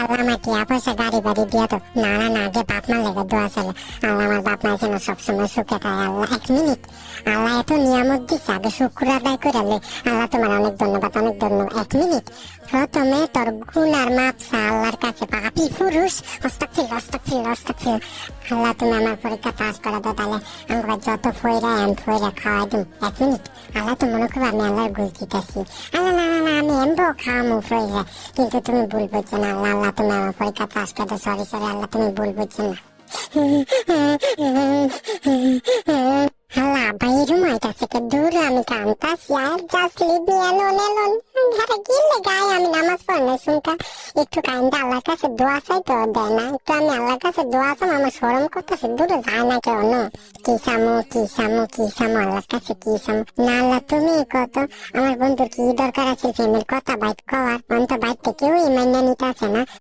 আল্লাহ আমার টিয়া পয়সা গাড়ি বাড়ি দিয়া তো না না না, আগে বাপ মা লেগে দোয়া চলে। আল্লাহ আমার বাপ মা যেন সবসময় সুখে থাকে। আল্লাহ 1 মিনিট, আল্লাহ এত নিয়ামত দিচ্ছে, আগে শুক্র আদায় করে লে। আল্লাহ তোমার অনেক ধন্যবাদ, অনেক ধন্যবাদ। 1 মিনিট, প্রথমে তোর গুনার মাপ চা আল্লাহর কাছে। পাপী পুরুষ, আস্তাগফিরুল্লাহ আস্তাগফিরুল্লাহ আস্তাগফিরুল্লাহ। আল্লাহ তুমি আমার পরীক্ষা পাস করে দাও, তাহলে আমরা যত ফইরা ফইরা খাওয়াই দিম। 1 মিনিট, আল্লাহ তো মনে করবো আমি আল্লাহর ঘুষ দিতেছি। আল্লাহ না না না, আমি এমবো খাওয়ামু ফইরা, কিন্তু তুমি ভুল বুঝছো না। আল্লাহ আল্লাহ তুমি আমার পরীক্ষা পাস করে দাও। সরি সরি আল্লাহ, তুমি ভুল বুঝছো না। আল্লাহ বাইরে মাইতাছে কে দূর, আমি কান্তাছি। আর just leave me alone alone. ঘরে গেলে গায়ে আমি নামাজ পড়লে শুনকা একটু কাইন্ডা আল্লাহর কাছে দোয়া চাই তো দেয় না। একটু আমি আল্লাহর কাছে দোয়া চাম, আমার শরম করতেছে, দূরে যায় না কেউ। না কি সামু কি সামু কি সামু, আল্লাহর কাছে কি সামু। না আল্লাহ তুমি কত, আমার বন্ধুর কি দরকার আছে ফ্যামিলির কথা বাইট কওয়ার, অন্ত বাইট কেউই মাইনা নিতে আছে না।